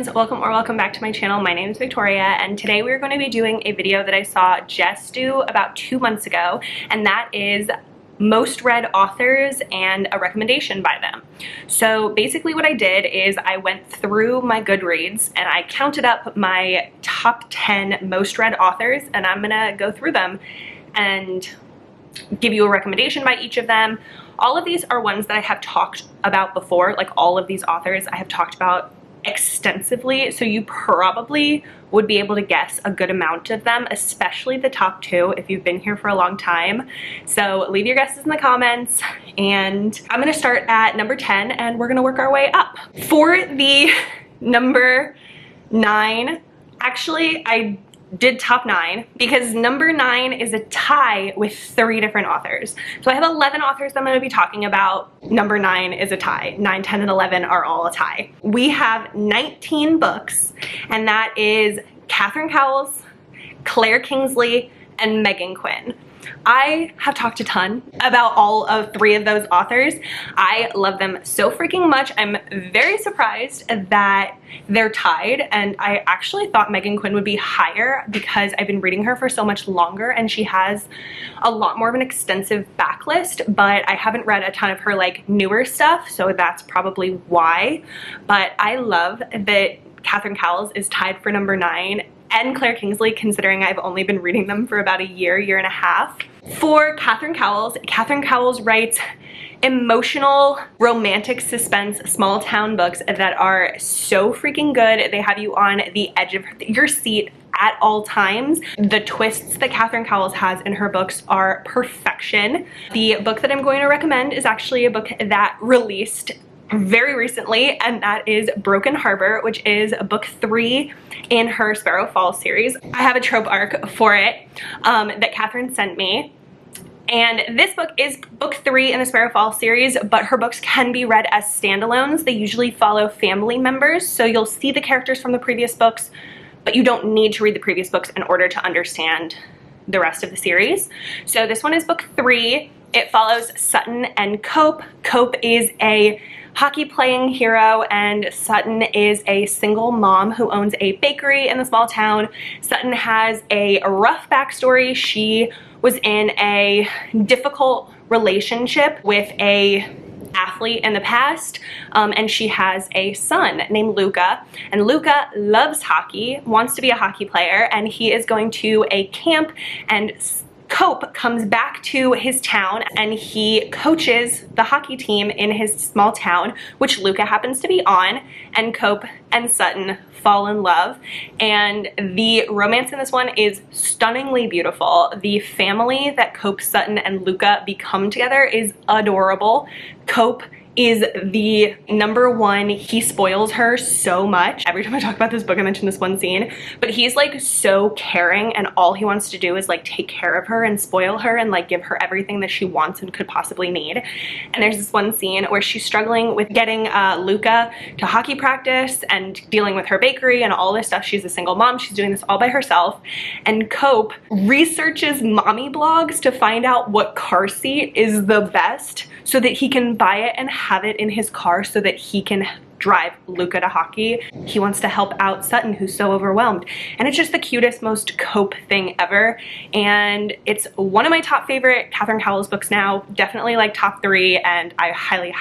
friends, welcome back to my channel. My name is Victoria, and today we're going to be doing a video that I saw Jess do about 2 months ago, and that is most read authors and a recommendation by them. So basically what I did is I went through my Goodreads and I counted up my top 10 most read authors, and I'm gonna go through them and give you a recommendation by each of them. All of these are ones that I have talked about before, like all of these authors I have talked about extensively, so you probably would be able to guess a good amount of them, especially the top 2 if you've been here for a long time. So leave your guesses in the comments, and I'm gonna start at number 10 and we're gonna work our way up. For the number 9, actually I did top 9 because number 9 is a tie with 3 different authors. So I have 11 authors that I'm going to be talking about. Number 9 is a tie. 9, 10, and 11 are all a tie. We have 19 books, and that is Katherine Cowell, CLA Kingsley, and Quinn. I have talked a ton about all of 3 of those authors. I love them so freaking much. I'm very surprised that they're tied, and I actually thought Quinn would be higher because I've been reading her for so much longer and she has a lot more of an extensive backlist, but I haven't read a ton of her like newer stuff, so that's probably why. But I love that Katherine Cowell is tied for number 9 and CLA Kingsley, considering I've only been reading them for about a year and a half. For Katherine Cowell writes emotional, romantic suspense, small town books that are so freaking good. They have you on the edge of your seat at all times. The twists that Katherine Cowell has in her books are perfection. The book that I'm going to recommend is actually a book that released very recently, and that is Broken Harbor, which is book 3 in her Sparrow Falls series. I have a trope arc for it that Katherine sent me, and this book is book 3 in the Sparrow Falls series, but her books can be read as standalones. They usually follow family members, so you'll see the characters from the previous books, but you don't need to read the previous books in order to understand the rest of the series. So this one is book 3. It follows Sutton and Cope. Cope is a hockey playing hero, and Sutton is a single mom who owns a bakery in the small town. Sutton has a rough backstory. She was in a difficult relationship with a athlete in the past, and she has a son named Luca, and Luca loves hockey, wants to be a hockey player, and he is going to a camp, and Cope comes back to his town and he coaches the hockey team in his small town, which Luca happens to be on, and Cope and Sutton fall in love, and the romance in this one is stunningly beautiful. The family that Cope, Sutton, and Luca become together is adorable. Cope is the number 1. He spoils her so much. Every time I talk about this book I mention this one scene, but he's like so caring, and all he wants to do is like take care of her and spoil her and like give her everything that she wants and could possibly need. And there's this one scene where she's struggling with getting Luca to hockey practice and dealing with her bakery and all this stuff. She's a single mom, she's doing this all by herself, and Cope researches mommy blogs to find out what car seat is the best so that he can buy it and have it in his car so that he can drive Luca to hockey. He wants to help out Sutton, who's so overwhelmed. And it's just the cutest, most Cope thing ever. And it's one of my top favorite Katherine Cowell books now, definitely like top 3, and I highly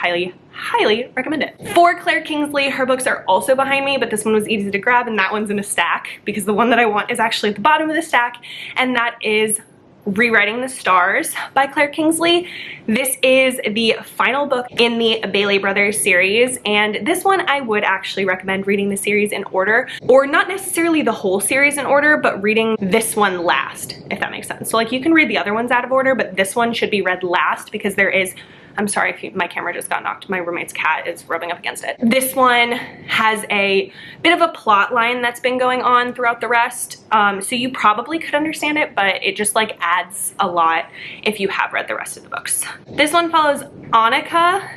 recommend it. For CLA Kingsley, her books are also behind me, but this one was easy to grab and that one's in a stack because the one that I want is actually at the bottom of the stack, and that is Rewriting the Stars by CLA Kingsley. This is the final book in the Bailey Brothers series, and this one I would actually recommend reading the series in order, or not necessarily the whole series in order, but reading this one last, if that makes sense. So like you can read the other ones out of order, but this one should be read last because there is, I'm sorry if my camera just got knocked. My roommate's cat is rubbing up against it. This one has a bit of a plot line that's been going on throughout the rest. So you probably could understand it, but it just like adds a lot if you have read the rest of the books. This one follows Annika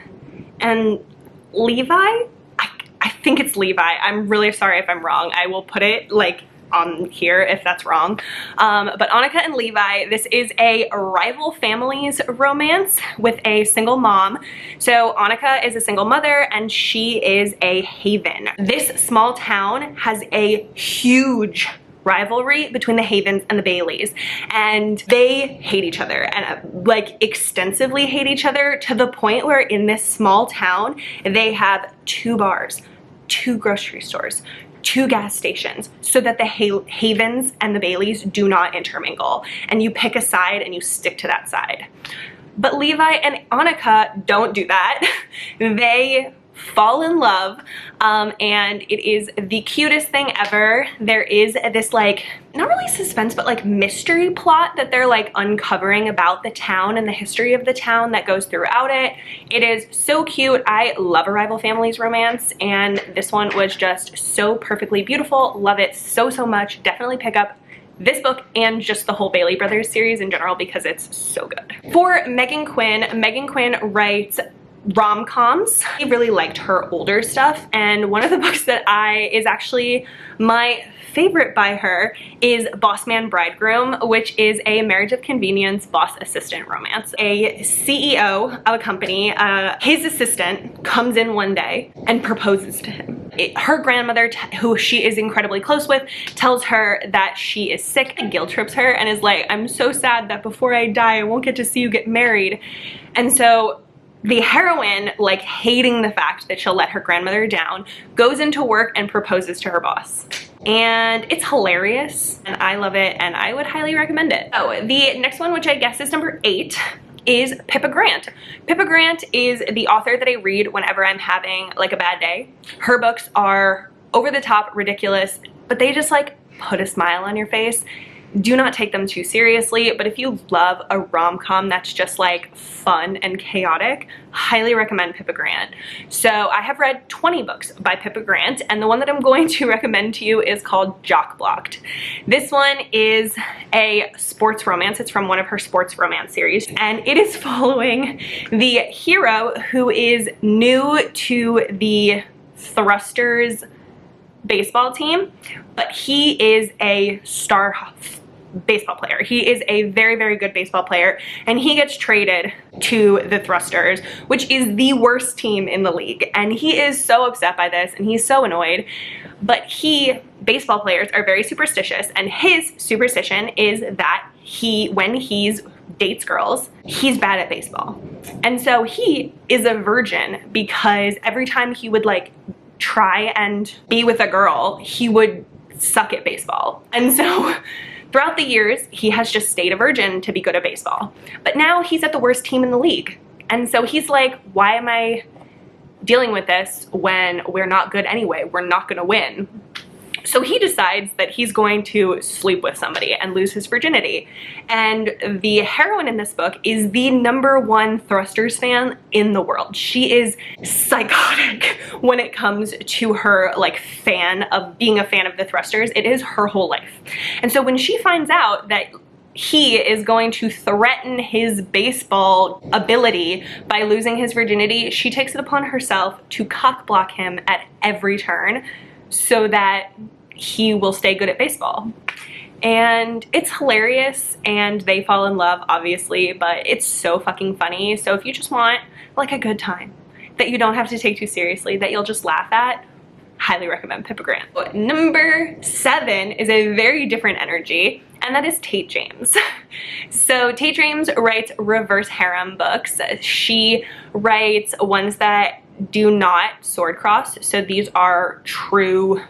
and Levi. I think it's Levi. I'm really sorry if I'm wrong. I will put it like on here if that's wrong. But Annika and Levi, this is a rival families romance with a single mom. So Annika is a single mother and she is a Haven. This small town has a huge rivalry between the Havens and the Baileys, and they hate each other, and like extensively hate each other, to the point where in this small town they have 2 bars, 2 grocery stores, 2 gas stations, so that the Havens and the Baileys do not intermingle, and you pick a side and you stick to that side. But Levi and Annika don't do that. They fall in love, and it is the cutest thing ever. There is this like, not really suspense, but like mystery plot that they're like uncovering about the town and the history of the town that goes throughout it. It is so cute. I love a rival families romance, and this one was just so perfectly beautiful. Love it so, so much. Definitely pick up this book and just the whole Bailey Brothers series in general because it's so good. For Megan Quinn writes rom-coms. I really liked her older stuff, and one of the books that is actually my favorite by her is Boss Man Bridegroom, which is a marriage of convenience boss assistant romance. A CEO of a company, his assistant comes in one day and proposes to him. Her grandmother, who she is incredibly close with, tells her that she is sick and guilt trips her and is like, I'm so sad that before I die I won't get to see you get married. And so the heroine, like hating the fact that she'll let her grandmother down, goes into work and proposes to her boss. And it's hilarious, and I love it, and I would highly recommend it. Oh, the next one, which I guess is number 8, is Pippa Grant. Pippa Grant is the author that I read whenever I'm having like a bad day. Her books are over the top, ridiculous, but they just like put a smile on your face. Do not take them too seriously, but if you love a rom-com that's just like fun and chaotic, highly recommend Pippa Grant. So I have read 20 books by Pippa Grant, and the one that I'm going to recommend to you is called Jock Blocked. This one is a sports romance. It's from one of her sports romance series, and it is following the hero who is new to the Thrusters baseball team, but he is a star baseball player. He is a very, very good baseball player, and he gets traded to the Thrusters, which is the worst team in the league, and he is so upset by this and he's so annoyed. But baseball players are very superstitious, and his superstition is that when he dates girls, he's bad at baseball. And so he is a virgin because every time he would like try and be with a girl, he would suck at baseball. And so throughout the years, he has just stayed a virgin to be good at baseball. But now he's at the worst team in the league. And so he's like, why am I dealing with this when we're not good anyway? We're not gonna win. So he decides that he's going to sleep with somebody and lose his virginity. And the heroine in this book is the #1 Thrusters fan in the world. She is psychotic when it comes to her like being a fan of the Thrusters. It is her whole life. And so when she finds out that he is going to threaten his baseball ability by losing his virginity, she takes it upon herself to cock block him at every turn so that he will stay good at baseball. And it's hilarious, and they fall in love, obviously, but it's so fucking funny. So if you just want like a good time that you don't have to take too seriously, that you'll just laugh at, highly recommend Pippa Grant. Number 7 is a very different energy, and that is Tate James. So Tate James writes reverse harem books. She writes ones that do not sword cross, so these are true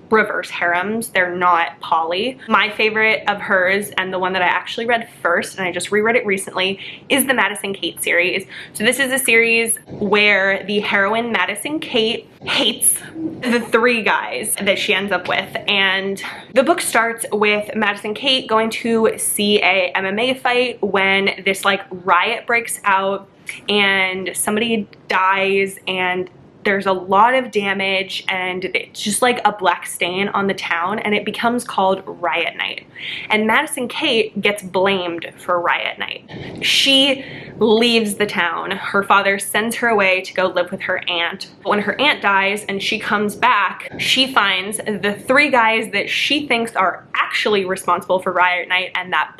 reverse harems. They're not poly. My favorite of hers, and the one that I actually read first, and I just reread it recently, is the Madison Kate series. So this is a series where the heroine Madison Kate hates the 3 guys that she ends up with, and the book starts with Madison Kate going to see a MMA fight when this like riot breaks out and somebody dies, and there's a lot of damage, and it's just like a black stain on the town, and it becomes called Riot Night. And Madison Kate gets blamed for Riot Night. She leaves the town. Her father sends her away to go live with her aunt. When her aunt dies and she comes back, she finds the 3 guys that she thinks are actually responsible for Riot Night and that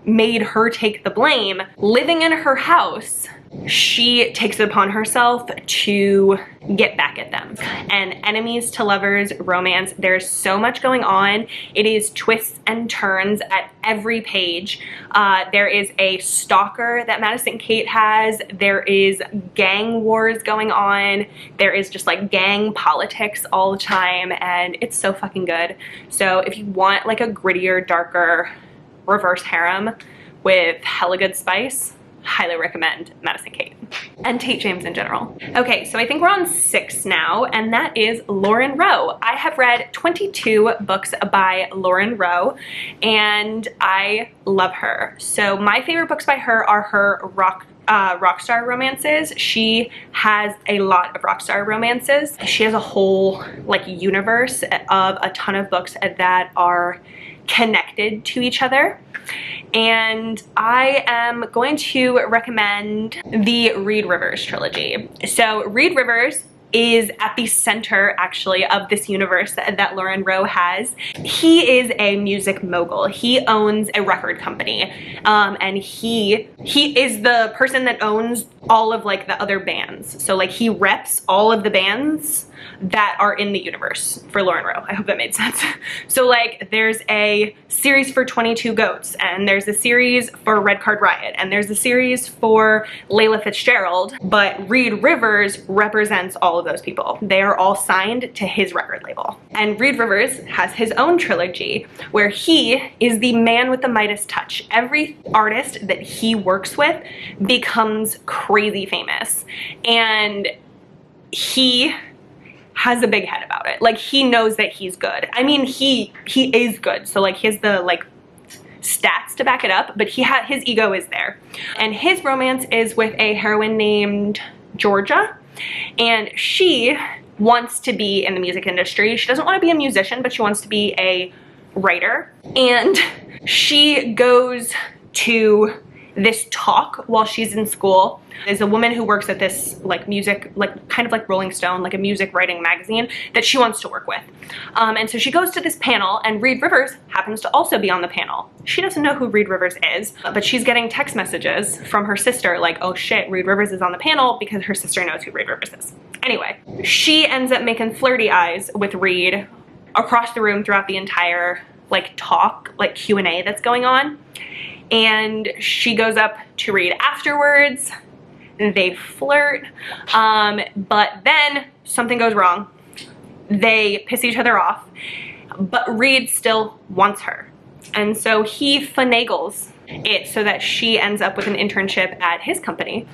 made her take the blame living in her house. She takes it upon herself to get back at them. And enemies to lovers romance, there's so much going on. It is twists and turns at every page. There is a stalker that Madison Kate has. There is gang wars going on. There is just like gang politics all the time, and it's so fucking good. So if you want like a grittier, darker reverse harem with hella good spice, highly recommend Madison Kate and Tate James in general. Okay, so I think we're on 6 now, and that is Lauren Rowe. I have read 22 books by Lauren Rowe, and I love her. So my favorite books by her are her rockstar romances. She has a lot of rockstar romances. She has a whole like universe of a ton of books that are connected to each other. And I am going to recommend the Reed Rivers trilogy. So Reed Rivers is at the center actually of this universe that Lauren Rowe has. He is a music mogul. He owns a record company, and he is the person that owns all of like the other bands. So like he reps all of the bands that are in the universe for Lauren Rowe. I hope that made sense. So like there's a series for 22 Goats, and there's a series for Red Card Riot, and there's a series for Layla Fitzgerald, but Reed Rivers represents all of those people. They are all signed to his record label. And Reed Rivers has his own trilogy where he is the man with the Midas touch. Every artist that he works with becomes crazy famous, and he has a big head about it. Like he knows that he's good. I mean, he is good. So like he has the like stats to back it up, but his ego is there. And his romance is with a heroine named Georgia, and she wants to be in the music industry. She doesn't want to be a musician, but she wants to be a writer. And she goes to this talk while she's in school. There's a woman who works at this like music, like kind of like Rolling Stone, like a music writing magazine that she wants to work with. And so she goes to this panel, and Reed Rivers happens to also be on the panel. She doesn't know who Reed Rivers is, but she's getting text messages from her sister like, oh shit, Reed Rivers is on the panel, because her sister knows who Reed Rivers is. Anyway, she ends up making flirty eyes with Reed across the room throughout the entire like talk, like Q&A that's going on. And she goes up to Reed afterwards. They flirt, but then something goes wrong. They piss each other off, but Reed still wants her. And so he finagles it so that she ends up with an internship at his company,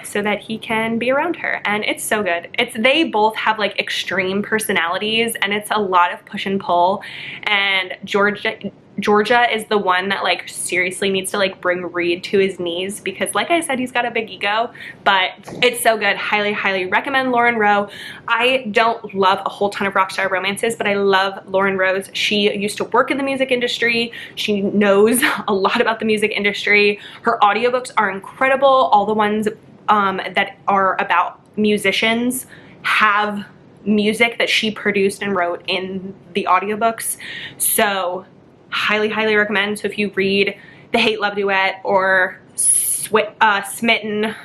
so that he can be around her. And it's so good. They both have like extreme personalities, and it's a lot of push and pull. And Georgia is the one that like seriously needs to like bring Reed to his knees, because like I said, he's got a big ego, but it's so good. Highly, highly recommend Lauren Rowe. I don't love a whole ton of rockstar romances, but I love Lauren Rowe's. She used to work in the music industry. She knows a lot about the music industry. Her audiobooks are incredible. All the ones that are about musicians have music that she produced and wrote in the audiobooks. So highly, highly recommend. So if you read The Hate Love Duet or Smitten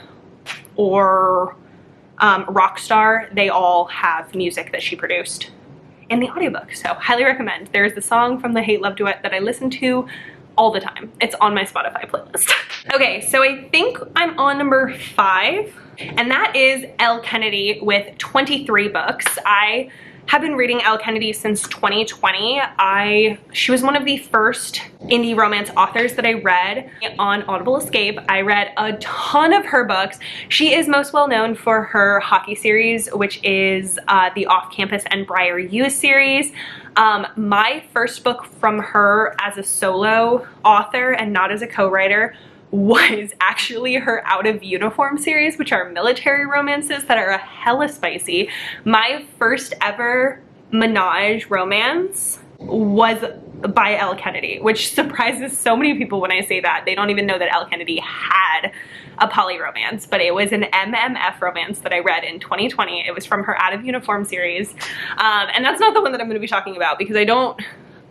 or Rockstar, they all have music that she produced in the audiobook. So highly recommend. There's the song from The Hate Love Duet that I listen to all the time. It's on my Spotify playlist. Okay, so I think I'm on number 5, and that is Elle Kennedy with 23 books. I have been reading Elle Kennedy since 2020. She was one of the first indie romance authors that I read on Audible Escape. I read a ton of her books. She is most well known for her hockey series, which is the Off Campus and Briar U series. My first book from her as a solo author and not as a co-writer was actually her Out of Uniform series, which are military romances that are a hella spicy. My first ever menage romance was by Elle Kennedy, which surprises so many people when I say that. They don't even know that Elle Kennedy had a poly romance, but it was an MMF romance that I read in 2020. It was from her Out of Uniform series. And that's not the one that I'm going to be talking about because I don't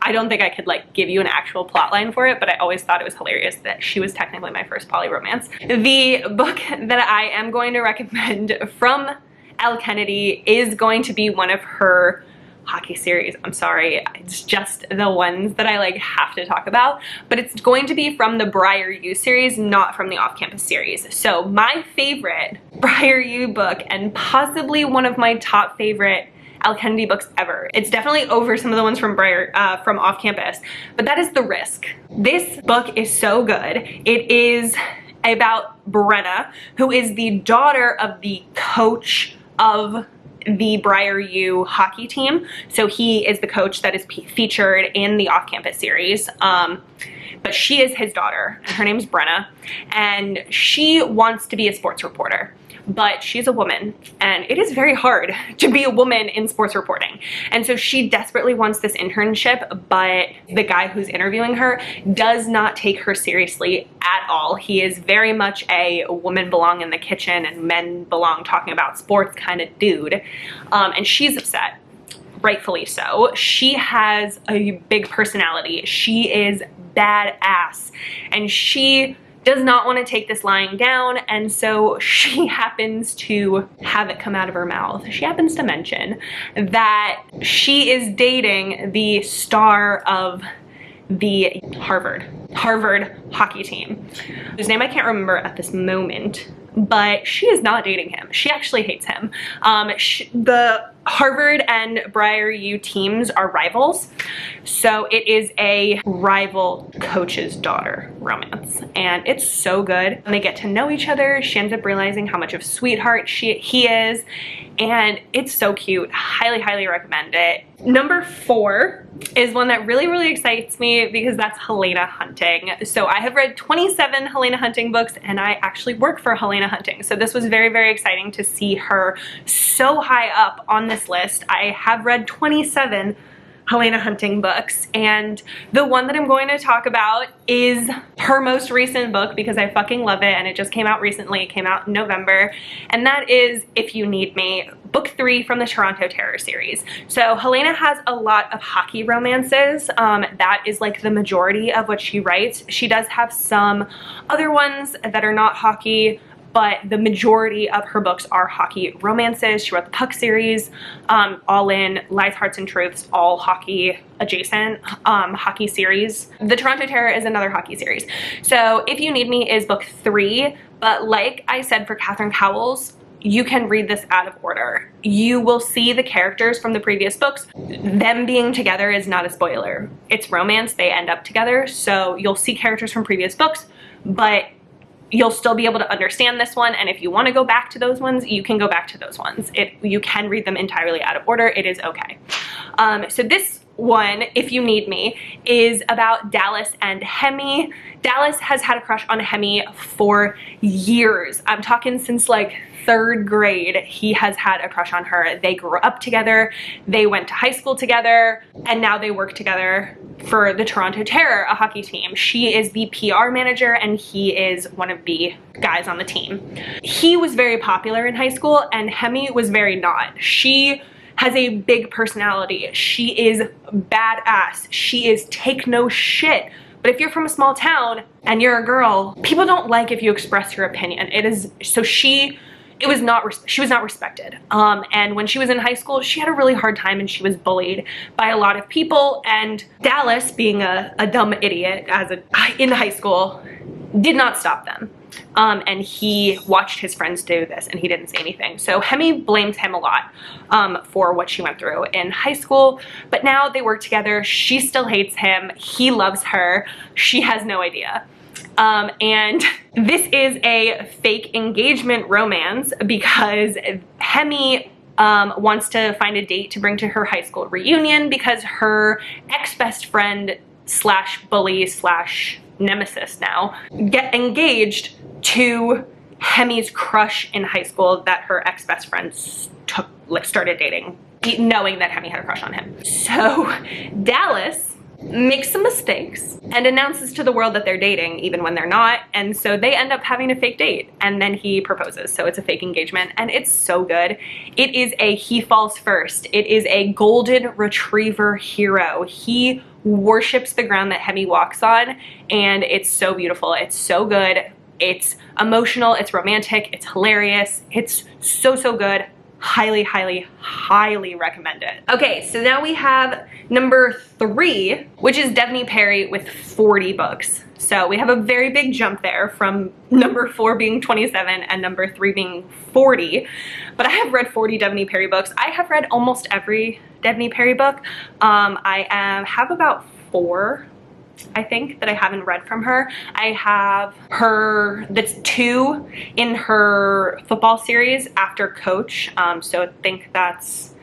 think I could like give you an actual plot line for it, but I always thought it was hilarious that she was technically my first poly romance. The book that I am going to recommend from Elle Kennedy is going to be one of her hockey series. I'm sorry, it's just the ones that I like have to talk about, but it's going to be from the Briar U series, not from the Off-Campus series. So my favorite Briar U book, and possibly one of my top favorite Elle Kennedy books ever. It's definitely over some of the ones from from Off-Campus, but that is The Risk. This book is so good. It is about Brenna, who is the daughter of the coach of the Briar U hockey team. So he is the coach that is featured in the Off-Campus series. But she is his daughter, and her name is Brenna, and she wants to be a sports reporter. But she's a woman, and it is very hard to be a woman in sports reporting. And so she desperately wants this internship, but the guy who's interviewing her does not take her seriously at all. He is very much a women belong in the kitchen and men belong talking about sports kind of dude. And she's upset, rightfully so. She has a big personality. She is badass, and she does not want to take this lying down, and so she happens to have it come out of her mouth. She happens to mention that she is dating the star of the Harvard hockey team, whose name I can't remember at this moment, but she is not dating him. She actually hates him. The Harvard and Briar U teams are rivals, so it is a rival coach's daughter romance, and it's so good. When they get to know each other, she ends up realizing how much of a sweetheart he is, and it's so cute. Highly, highly recommend it. Number 4 is one that really, really excites me because that's Helena Hunting. So I have read 27 Helena Hunting books, and I actually work for Helena Hunting. So this was very, very exciting to see her so high up on this list. I have read 27 Helena Hunting books, and the one that I'm going to talk about is her most recent book because I fucking love it, and it just came out recently. It came out in November, and that is If You Need Me, book 3 from the Toronto Terror series. So Helena has a lot of hockey romances. That is like the majority of what she writes. She does have some other ones that are not hockey, but the majority of her books are hockey romances. She wrote the Puck series, All In, Lies, Hearts, and Truths, all hockey adjacent hockey series. The Toronto Terror is another hockey series. So If You Need Me is book 3, but like I said for Katherine Cowell's, you can read this out of order. You will see the characters from the previous books. Them being together is not a spoiler. It's romance, they end up together, so you'll see characters from previous books, but you'll still be able to understand this one, and if you want to go back to those ones, you can go back to those ones. You can read them entirely out of order. It is okay. So this one, If You Need Me, is about Dallas and Hemi. Dallas has had a crush on Hemi for years. I'm talking since like 3rd grade. He has had a crush on her. They grew up together, they went to high school together, and now they work together for the Toronto Terror, a hockey team. She is the PR manager and he is one of the guys on the team. He was very popular in high school and Hemi was very not. She has a big personality. She is badass. She is take no shit. But if you're from a small town and you're a girl, people don't like if you express your opinion. She was not respected. And when she was in high school, she had a really hard time and she was bullied by a lot of people. And Dallas, being a dumb idiot in high school, did not stop them. And he watched his friends do this and he didn't say anything. So Hemi blames him a lot for what she went through in high school. But now they work together. She still hates him. He loves her. She has no idea. And this is a fake engagement romance because Hemi wants to find a date to bring to her high school reunion because her ex-best friend slash bully slash nemesis now get engaged to Hemi's crush in high school that her ex-best friend started dating knowing that Hemi had a crush on him. So Dallas makes some mistakes and announces to the world that they're dating even when they're not, and so they end up having a fake date, and then he proposes, so it's a fake engagement, and it's so good. It is a he falls first. It is a golden retriever hero. He worships the ground that Hemi walks on, and it's so beautiful. It's so good. It's emotional, it's romantic, it's hilarious, it's so, so good. Highly, highly, highly recommend it. Okay, so now we have number 3, which is Devy Perry with 40 books. So we have a very big jump there from number 4 being 27 and number 3 being 40. But I have read 40 Devy Perry books. I have read almost every Devy Perry book. I have about 4, I think, that I haven't read from her. I have that's 2 in her football series after Coach. So I think it's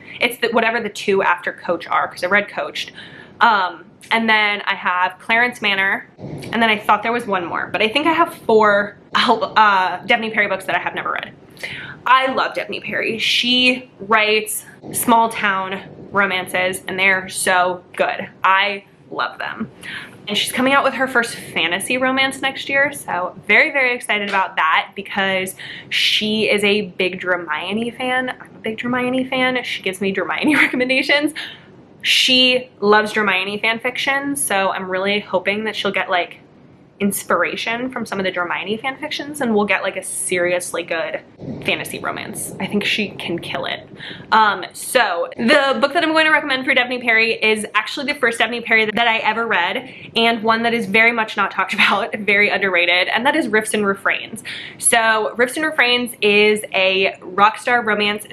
whatever the 2 after Coach are, because I read Coached. And then I have Clarence Manor, and then I thought there was one more, but I think I have 4 Devy Perry books that I have never read. I love Devy Perry. She writes small town romances, and they're so good. I love them. And she's coming out with her first fantasy romance next year, so very, very excited about that because she is a big Hermione fan. I'm a big Hermione fan. She gives me Hermione recommendations. She loves Hermione fan fiction, so I'm really hoping that she'll get like inspiration from some of the Hermione fan fictions, and we'll get like a seriously good fantasy romance. I think she can kill it. So the book that I'm going to recommend for Devy Perry is actually the first Devy Perry that I ever read, and one that is very much not talked about, very underrated, and that is Riffs and Refrains. So Riffs and Refrains is a Rockstar Romance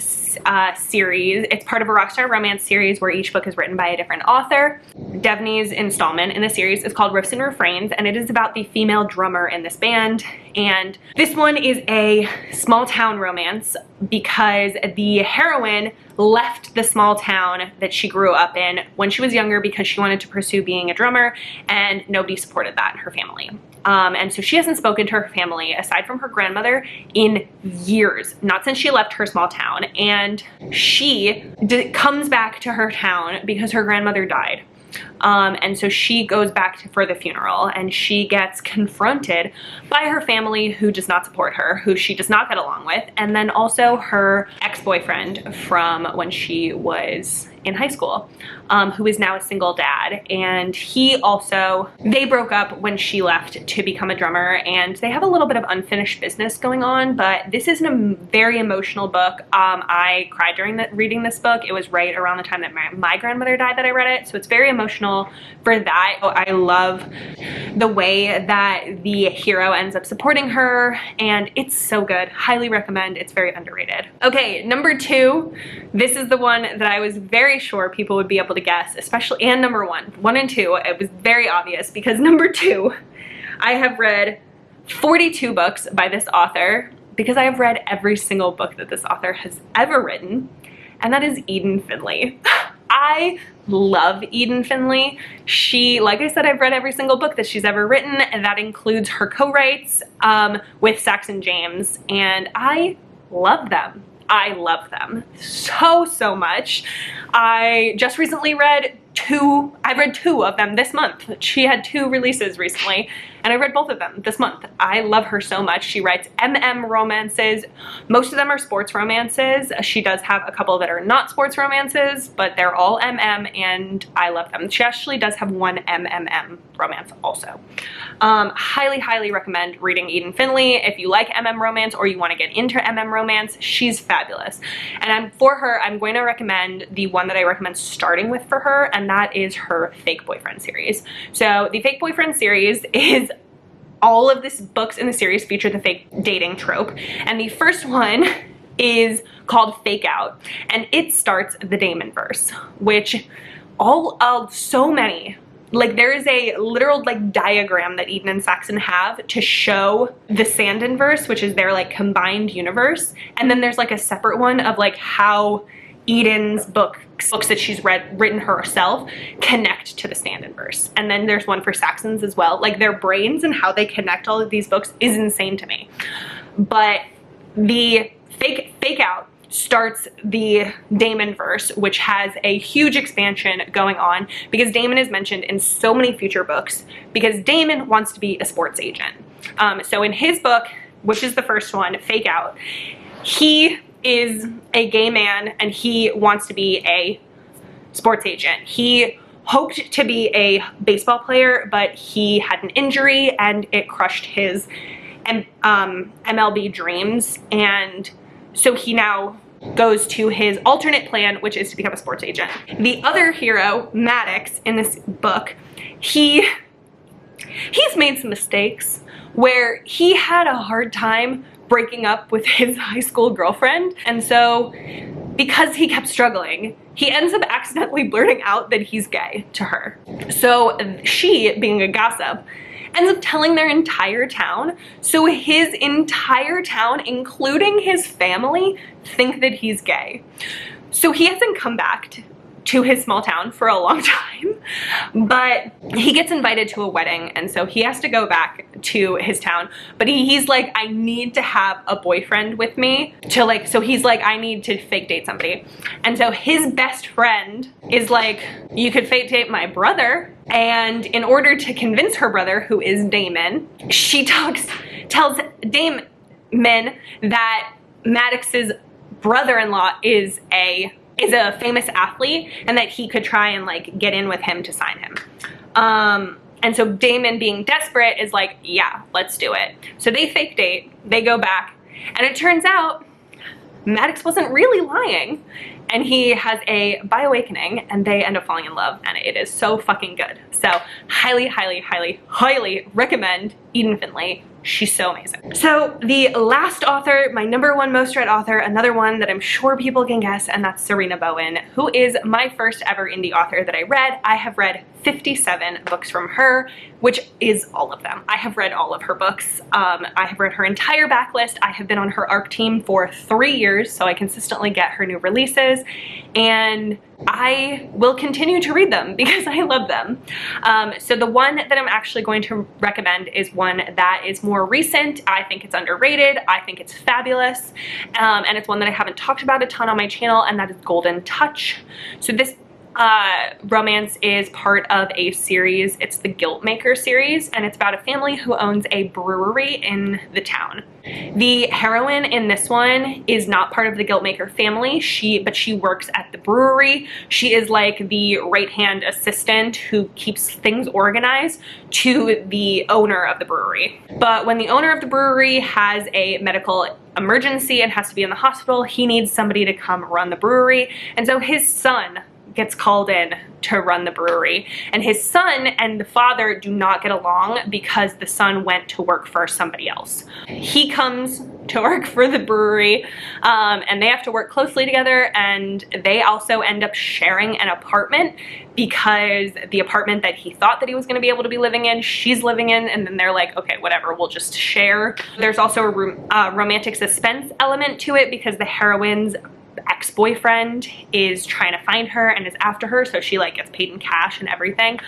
series. It's part of a Rockstar Romance series where each book is written by a different author. Devy's installment in the series is called Riffs and Refrains, and it is about the female drummer in this band. And this one is a small town romance because the heroine left the small town that she grew up in when she was younger because she wanted to pursue being a drummer, and nobody supported that in her family. And so she hasn't spoken to her family aside from her grandmother in years, not since she left her small town. And she comes back to her town because her grandmother died. And so she goes back for the funeral, and she gets confronted by her family who does not support her, who she does not get along with, and then also her ex-boyfriend from when she was in high school, who is now a single dad. And they broke up when she left to become a drummer, and they have a little bit of unfinished business going on, but this is a very emotional book. I cried during reading this book. It was right around the time that my grandmother died that I read it, so it's very emotional for that. I love the way that the hero ends up supporting her, and it's so good. Highly recommend. It's very underrated. Okay, number 2. This is the one that I was very sure people would be able to guess, especially, and number 1. 1 and 2, it was very obvious because number 2, I have read 42 books by this author because I have read every single book that this author has ever written, and that is Eden Finley. I love Eden Finley. Like I said, I've read every single book that she's ever written, and that includes her co-writes with Tate James, and I love them. I love them so, so much. I just recently read 2, I've read 2 of them this month. She had 2 releases recently, and I read both of them this month. I love her so much. She writes romances. Most of them are sports romances. She does have a couple that are not sports romances, but they're all and I love them. She actually does have one romance also. Highly, highly recommend reading Eden Finley. If you like romance or you want to get into romance, she's fabulous. And for her, I'm going to recommend the one that I recommend starting with for her, and that is her Fake Boyfriend series. So the Fake Boyfriend series is all of these books in the series feature the fake dating trope, and the first one is called Fake Out, and it starts the Damon verse, which so many, like there is a literal like diagram that Eden and Saxon have to show the Sandon verse, which is their like combined universe, and then there's like a separate one of like how Eden's books that she's written herself connect to the Sandon verse. And then there's one for Saxon's as well. Like their brains and how they connect all of these books is insane to me. But the Fake Out starts the Damon verse, which has a huge expansion going on because Damon is mentioned in so many future books because Damon wants to be a sports agent. So in his book, which is the first one, Fake Out, he is a gay man and he wants to be a sports agent. He hoped to be a baseball player, but he had an injury and it crushed his MLB dreams, and so he now goes to his alternate plan, which is to become a sports agent. The other hero, Maddox, in this book, he's made some mistakes where he had a hard time breaking up with his high school girlfriend, and so because he kept struggling, he ends up accidentally blurting out that he's gay to her. So she, being a gossip, ends up telling their entire town. So his entire town, including his family, think that he's gay. So he hasn't come back to his small town for a long time, but he gets invited to a wedding, and so he has to go back to his town, but he's like, I need to have a boyfriend with me to like, so he's like, I need to fake date somebody. And so his best friend is like, you could fake date my brother. And in order to convince her brother, who is Damon, she tells Damon that Maddox's brother-in-law is a famous athlete and that he could try and like get in with him to sign him. And so Damon, being desperate, is like, yeah, let's do it. So they fake date, they go back, and it turns out Maddox wasn't really lying, and he has a bi-awakening, and they end up falling in love, and it is so fucking good. So highly, highly, highly, highly recommend Eden Finley. She's so amazing. So the last author, my #1 most read author, another one that I'm sure people can guess, and that's Serena Bowen, who is my first ever indie author that I read. I have read 57 books from her, which is all of them. I have read all of her books. I have read her entire backlist. I have been on her ARC team for 3 years, so I consistently get her new releases, and I will continue to read them because I love them. So the one that I'm actually going to recommend is one that is more recent. I think it's underrated. I think it's fabulous. And it's one that I haven't talked about a ton on my channel, and that is Golden Touch. So this romance is part of a series. It's the Guiltmaker series, and it's about a family who owns a brewery in the town. The heroine in this one is not part of the Guiltmaker family, but she works at the brewery. She is like the right-hand assistant who keeps things organized to the owner of the brewery. But when the owner of the brewery has a medical emergency and has to be in the hospital, he needs somebody to come run the brewery, and so his son gets called in to run the brewery, and his son and the father do not get along because the son went to work for somebody else. He comes to work for the brewery, and they have to work closely together, and they also end up sharing an apartment because the apartment that he thought that he was going to be able to be living in, she's living in, and then they're like, okay, whatever, we'll just share. There's also a romantic suspense element to it because the heroine's ex-boyfriend is trying to find her and is after her, so she like gets paid in cash and everything.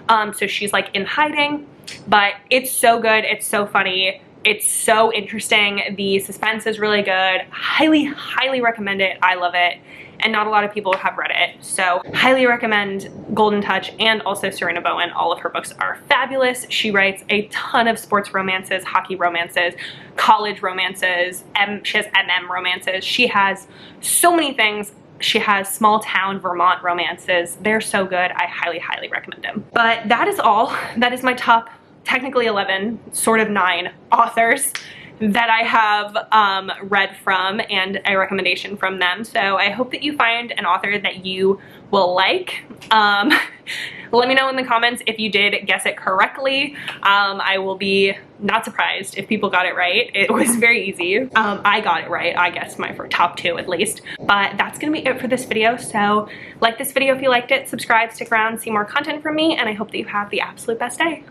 So she's like in hiding, but it's so good, it's so funny, it's so interesting. The suspense is really good. Highly, highly recommend it. I love it, and not a lot of people have read it, so highly recommend Golden Touch and also Serena Bowen. All of her books are fabulous. She writes a ton of sports romances, hockey romances, college romances, she has MM romances. She has so many things. She has small town Vermont romances. They're so good. I highly, highly recommend them. But that is all. That is my top, technically 11, sort of 9 authors that I have read from and a recommendation from them. So I hope that you find an author that you will like. Let me know in the comments if you did guess it correctly. I will be not surprised if people got it right. It was very easy. I got it right. I guessed my top 2 at least. But that's gonna be it for this video. So like this video if you liked it, subscribe, stick around, see more content from me, and I hope that you have the absolute best day.